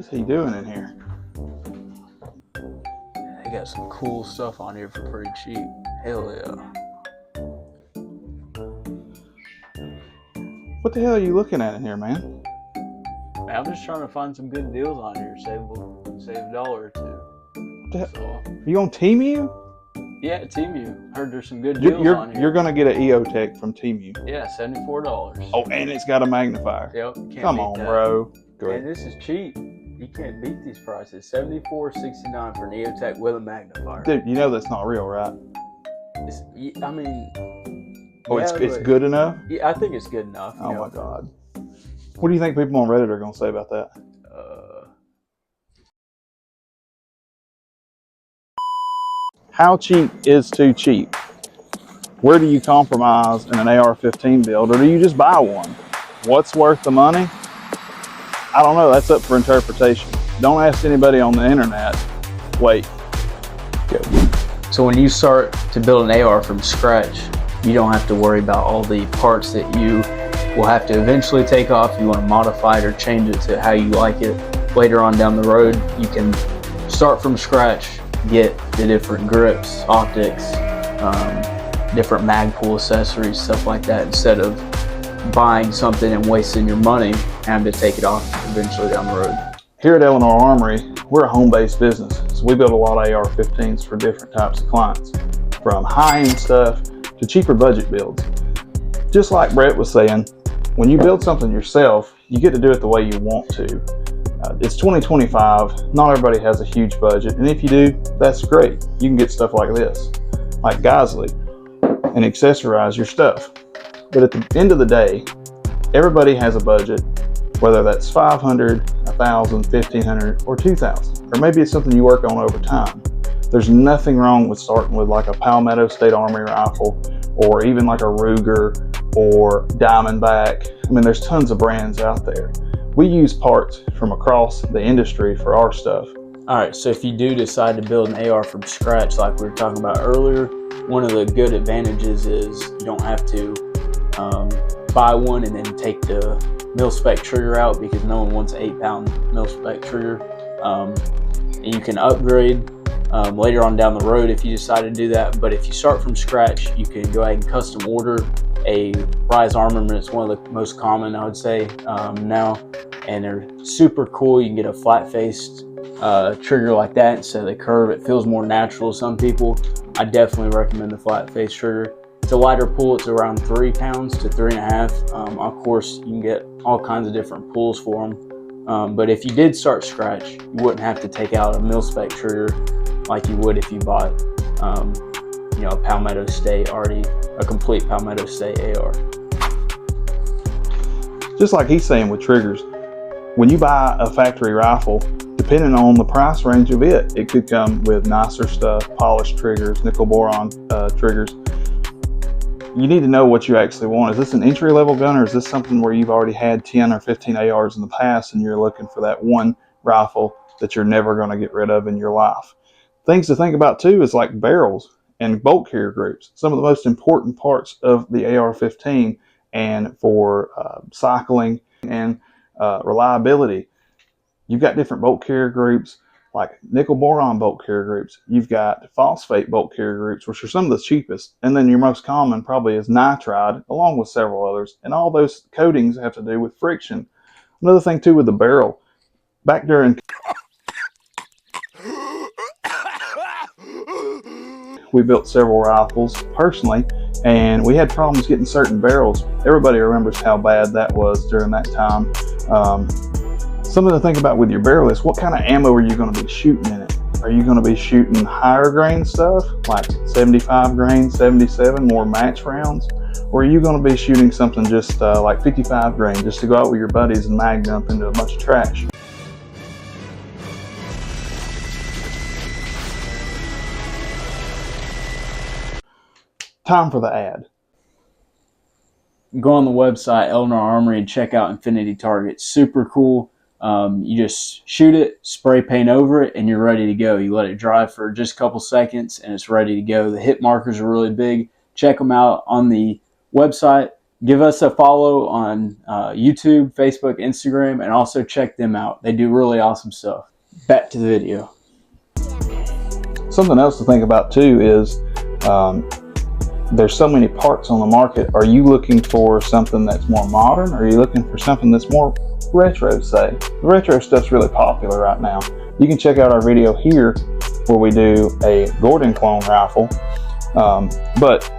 is he doing in here? They got some cool stuff on here for pretty cheap. Hell yeah. What the hell are you looking at in here, man? Man, I'm just trying to find some good deals on here. Save a dollar or two. What the hell? So, Are you on Temu? yeah, Temu. Heard there's some good deals on here. You're gonna get an EOTech from Temu. Yeah, $74. Oh, and it's got a magnifier. Yep. Come on, bro. Go Man, ahead. this is cheap. You can't beat these prices. $74.69 for an EOTech with a magnifier. Dude, you know that's not real, right? I mean, Oh, yeah, it's good enough? yeah, I think it's good enough. Oh my God. What do you think people on Reddit are gonna say about that? How cheap is too cheap? Where do you compromise in an AR-15 build, or do you just buy one? What's worth the money? I don't know. That's up for interpretation. Don't ask anybody on the internet. Wait. Go. So when you start to build an AR from scratch, you don't have to worry about all the parts that you will have to eventually take off. You want to modify it or change it to how you like it later on down the road. You can start from scratch, get the different grips, optics, different mag pull accessories, stuff like that, instead of buying something and wasting your money and having to take it off eventually down the road. Here at Eleanor Armory, we're a home-based business, so we build a lot of AR-15s for different types of clients, from high-end stuff to cheaper budget builds. Just like Brett was saying, when you build something yourself, you get to do it the way you want to. It's 2025, not everybody has a huge budget, and if you do, that's great. You can get stuff like this, like Geisley, and accessorize your stuff. But at the end of the day, everybody has a budget, whether that's 500, 1,000, 1,500, or 2,000, or maybe it's something you work on over time. There's nothing wrong with starting with like a Palmetto State Armory rifle, or even like a Ruger or Diamondback. I mean, there's tons of brands out there. We use parts from across the industry for our stuff. All right, so if you do decide to build an AR from scratch, like we were talking about earlier, one of the good advantages is you don't have to buy one and then take the mil-spec trigger out, because no one wants an 8-pound mil-spec trigger. And you can upgrade later on down the road if you decide to do that. But if you start from scratch, you can go ahead and custom order a Rise armament. It's one of the most common, I would say, now, and they're super cool. You can get a flat-faced trigger like that instead of the curve. It feels more natural to some people. I definitely recommend the flat-faced trigger. It's a lighter pull. It's around 3 pounds to 3.5. Of course, you can get all kinds of different pulls for them. But if you did start scratch, you wouldn't have to take out a mil-spec trigger like you would if you bought, a Palmetto State, already a complete Palmetto State AR. Just like he's saying with triggers, when you buy a factory rifle, depending on the price range of it, it could come with nicer stuff, polished triggers, nickel boron triggers. You need to know what you actually want. Is this an entry-level gun, or is this something where you've already had 10 or 15 ARs in the past and you're looking for that one rifle that you're never going to get rid of in your life? Things to think about too is like barrels and bolt carrier groups, some of the most important parts of the AR-15 and for cycling and reliability. You've got different bolt carrier groups, like nickel boron bolt carrier groups. You've got phosphate bolt carrier groups, which are some of the cheapest. And then your most common probably is nitride, along with several others. And all those coatings have to do with friction. Another thing too with the barrel, back during we built several rifles personally, and we had problems getting certain barrels. Everybody remembers how bad that was during that time. Something to think about with your barrel is what kind of ammo are you going to be shooting in it? Are you going to be shooting higher grain stuff like 75 grain, 77, more match rounds? Or are you going to be shooting something just like 55 grain just to go out with your buddies and mag dump into a bunch of trash? Time for the ad. Go on the website, Eleanor Armory, and check out Infinity Target. Super cool. You just shoot it, spray paint over it, and you're ready to go. You let it dry for just a couple seconds, and it's ready to go. The hit markers are really big. Check them out on the website. Give us a follow on YouTube, Facebook, Instagram, and also check them out. They do really awesome stuff. Back to the video. Something else to think about too is there's so many parts on the market. Are you looking for something that's more modern, or are you looking for something that's more retro, say? The retro stuff's really popular right now. You can check out our video here where we do a Gordon clone rifle. But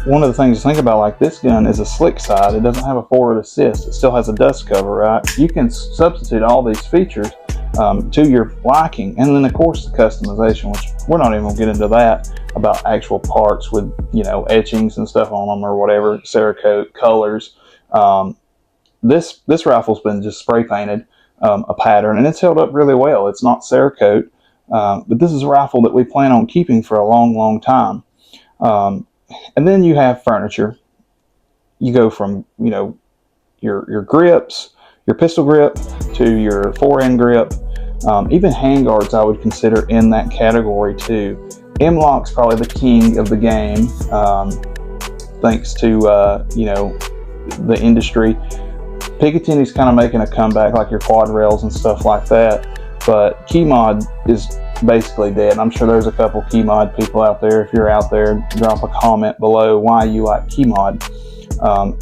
one of the things to think about, like this gun is a slick side. It doesn't have a forward assist. It still has a dust cover, right? You can substitute all these features to your liking. And then of course the customization, which we're not even gonna get into that, about actual parts with, you know, etchings and stuff on them or whatever, Cerakote, colors. This rifle's been just spray painted a pattern, and it's held up really well. It's not Cerakote, but this is a rifle that we plan on keeping for a long time. And then you have furniture. You go from, you know, your grips, your pistol grip, to your forend grip. Even handguards I would consider in that category too. M-LOK's probably the king of the game, thanks to you know, the industry. Picatinny's kind of making a comeback, like your quad rails and stuff like that. But Keymod is basically dead. I'm sure there's a couple Keymod people out there. If you're out there, drop a comment below why you like Keymod.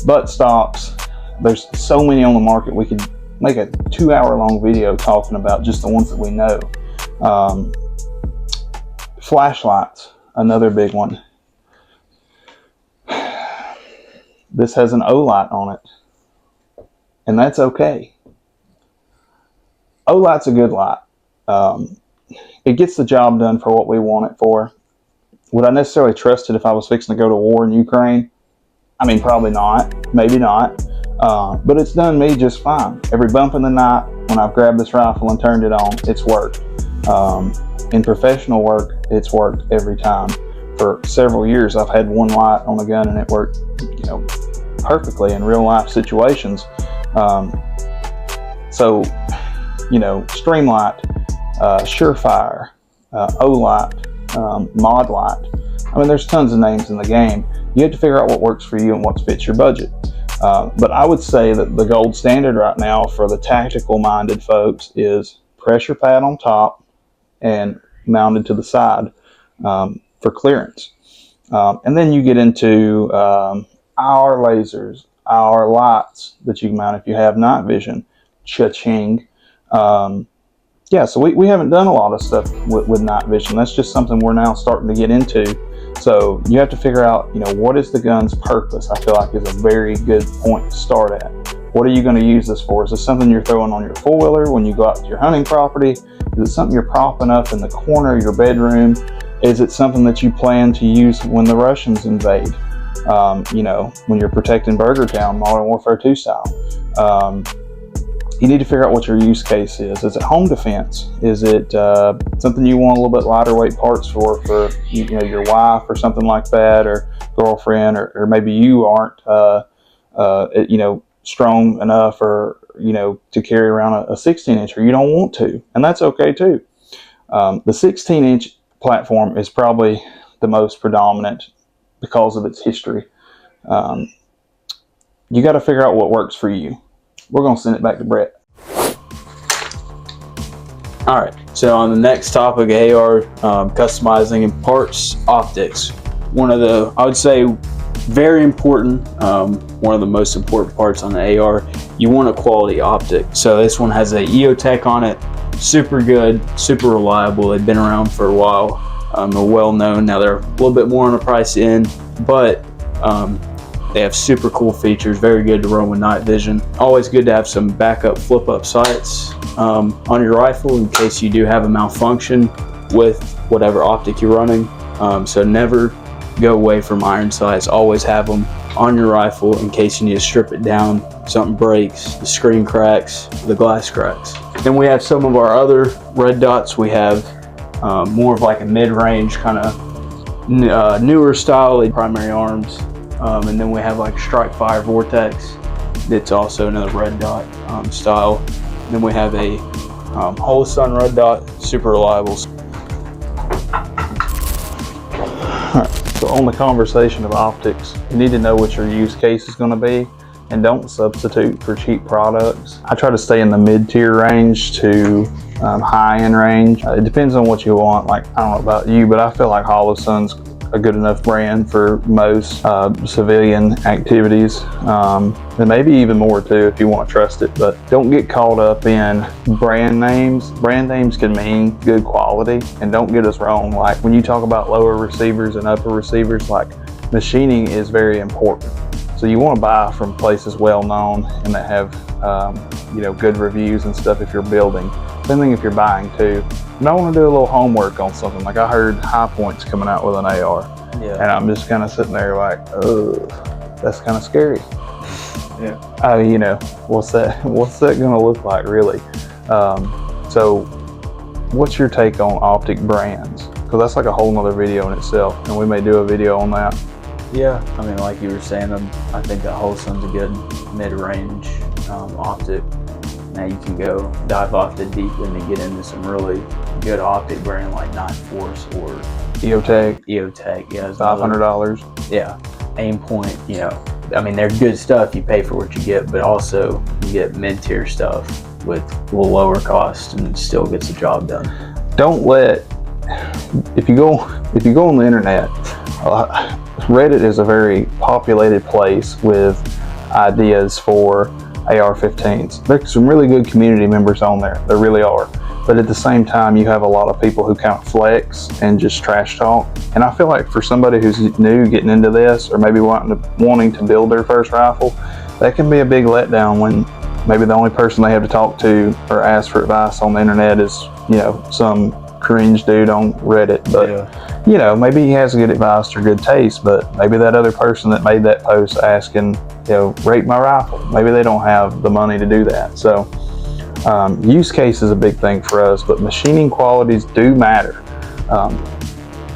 Butt stops, there's so many on the market. We could make a 2-hour long video talking about just the ones that we know. Flashlights, another big one. This has an O-light on it, and that's okay. O-light's a good light. It gets the job done for what we want it for. Would I necessarily trust it if I was fixing to go to war in Ukraine? I mean, probably not, maybe not, but it's done me just fine. Every bump in the night, when I've grabbed this rifle and turned it on, it's worked. In professional work, it's worked every time. For several years, I've had one light on a gun and it worked, you know, perfectly in real life situations. So, you know, Streamlight, Surefire, O-Light, Mod Light. I mean, there's tons of names in the game. You have to figure out what works for you and what fits your budget. But I would say that the gold standard right now for the tactical-minded folks is pressure pad on top and mounted to the side for clearance. And then you get into IR lasers, IR lights that you can mount if you have night vision. Cha-ching. Yeah, so we haven't done a lot of stuff with night vision. That's just something we're now starting to get into. So you have to figure out, you know, what is the gun's purpose? I feel like is a very good point to start at. What are you going to use this for? Is this something you're throwing on your four-wheeler when you go out to your hunting property? Is it something you're propping up in the corner of your bedroom? Is it something that you plan to use when the Russians invade? You know, when you're protecting Burger Town, Modern Warfare 2 style. You need to figure out what your use case is. Is it home defense? Is it something you want a little bit lighter weight parts for you know, your wife or something like that, or girlfriend, or maybe you aren't you know, strong enough, or you know, to carry around a 16-inch, or you don't want to, and that's okay too. The 16-inch platform is probably the most predominant because of its history. You got to figure out what works for you. We're going to send it back to Brett. All right, so on the next topic, AR, customizing and parts, optics. One of the, I would say, very important, one of the most important parts on the AR, you want a quality optic. So this one has a EOTech on it, super good, super reliable. They've been around for a while, they're well known. Now they're a little bit more on the price end, but they have super cool features, very good to run with night vision. Always good to have some backup flip up sights on your rifle in case you do have a malfunction with whatever optic you're running. So never go away from iron sights, always have them on your rifle in case you need to strip it down, something breaks, the screen cracks, the glass cracks. Then we have some of our other red dots. We have more of like a mid-range kind of newer style, primary arms. And then we have like Strike Fire Vortex. It's also another red dot style. Then we have a Holoston red dot, super reliable. All right. So on the conversation of optics, you need to know what your use case is going to be, and don't substitute for cheap products. I try to stay in the mid-tier range to high-end range. It depends on what you want. Like, I don't know about you, but I feel like Holosun's a good enough brand for most civilian activities, and maybe even more too if you want to trust it. But don't get caught up in brand names. Brand names can mean good quality, and don't get us wrong. Like when you talk about lower receivers and upper receivers, like machining is very important. So you want to buy from places well known and that have good reviews and stuff if you're building. Same thing if you're buying too. And I want to do a little homework on something. Like I heard High Point's coming out with an AR, and I'm just kind of sitting there like, oh, that's kind of scary. Yeah. What's that going to look like really? So what's your take on optic brands? Because that's like a whole nother video in itself, and we may do a video on that. Yeah, I mean, like you were saying, I think that Holosun's a good mid-range optic. Now you can go dive off the deep end and get into some really good optic brand like Night Force or EOTech. Yeah, $500. Yeah, Aim Point. I mean, they're good stuff. You pay for what you get, but also you get mid-tier stuff with a little lower cost and still gets the job done. Don't let if you go on the internet. Reddit is a very populated place with ideas for AR-15s. There's some really good community members on there. There really are. But at the same time, you have a lot of people who kind of flex and just trash talk. And I feel like for somebody who's new getting into this, or maybe wanting to build their first rifle, that can be a big letdown when maybe the only person they have to talk to or ask for advice on the internet is, some cringe dude on Reddit. But maybe he has good advice or good taste, but maybe that other person that made that post asking, rate my rifle, maybe they don't have the money to do that. So use case is a big thing for us, but machining qualities do matter.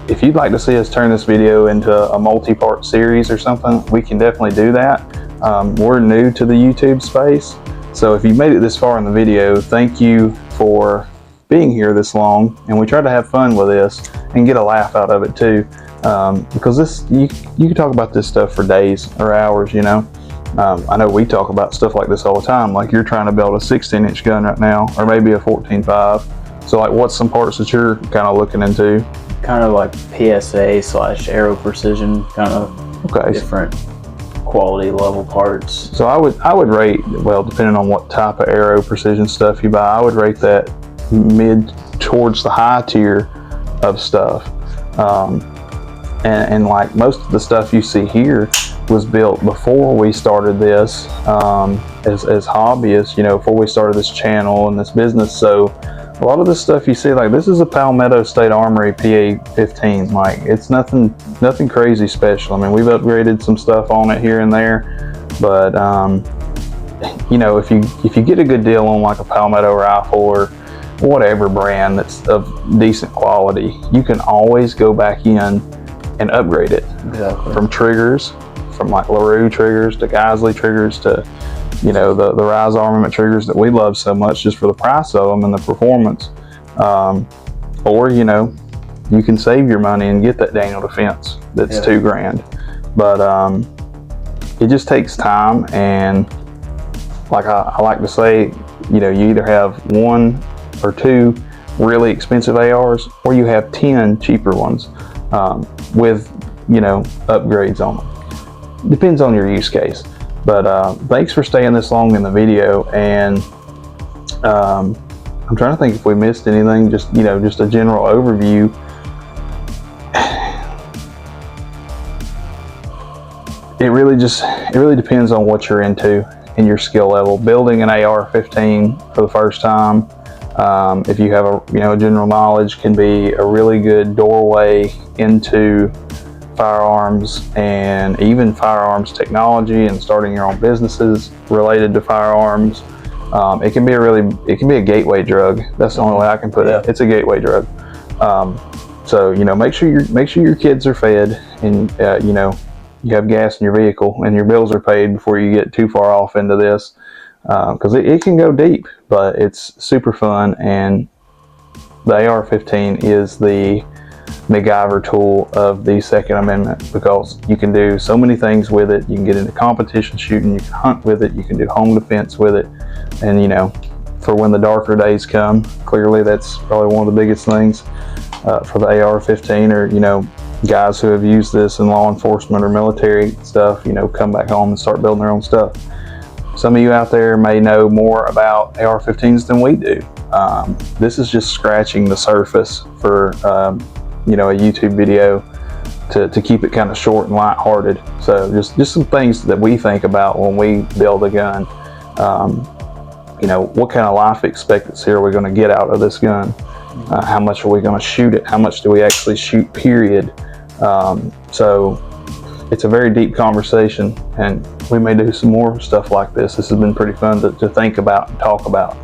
If you'd like to see us turn this video into a multi-part series or something, we can definitely do that. We're new to the YouTube space, so if you made it this far in the video, thank you for being here this long, and we try to have fun with this and get a laugh out of it too, because this you can talk about this stuff for days or hours. I know we talk about stuff like this all the time. Like you're trying to build a 16-inch gun right now, or maybe a 14.5. So like, what's some parts that you're kind of looking into? Kind of like PSA/aero precision, kind of different quality level parts. So I would rate, well, depending on what type of aero precision stuff you buy, I would rate that mid towards the high tier of stuff. And like most of the stuff you see here was built before we started this as hobbyists, before we started this channel and this business. So a lot of the stuff you see, like this is a Palmetto State Armory PA-15. Like it's nothing crazy special. I mean, we've upgraded some stuff on it here and there, but if you get a good deal on like a Palmetto rifle or whatever brand that's of decent quality, you can always go back in and upgrade it. Exactly. From triggers, from like LaRue triggers to Geisley triggers to the Rise Armament triggers that we love so much just for the price of them and the performance, or you can save your money and get that Daniel Defense that's $2,000, but it just takes time. And like I like to say, you either have one or two really expensive ARs, or you have 10 cheaper ones with upgrades on them. Depends on your use case. But thanks for staying this long in the video, and I'm trying to think if we missed anything. Just just a general overview. It really depends on what you're into and your skill level. Building an AR-15 for the first time, if you have a general knowledge, can be a really good doorway into firearms and even firearms technology and starting your own businesses related to firearms. It can be a gateway drug. That's the only way I can put it. It's a gateway drug. So make sure your kids are fed, and you have gas in your vehicle and your bills are paid before you get too far off into this, because it can go deep, but it's super fun. And the AR-15 is the MacGyver tool of the Second Amendment, because you can do so many things with it. You can get into competition shooting, you can hunt with it, you can do home defense with it, and you know, for when the darker days come, clearly that's probably one of the biggest things for the AR-15, or you know, guys who have used this in law enforcement or military stuff, you know, come back home and start building their own stuff. Some of you out there may know more about AR-15s than we do. This is just scratching the surface for you know, a YouTube video to keep it kind of short and lighthearted. So just some things that we think about when we build a gun. You know, what kind of life expectancy are we going to get out of this gun? How much are we going to shoot it? How much do we actually shoot, period? So it's a very deep conversation, and we may do some more stuff like this. This has been pretty fun to think about and talk about.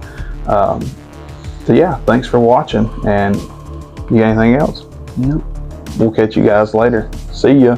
So yeah, thanks for watching, and you got anything else? Nope. We'll catch you guys later. See ya.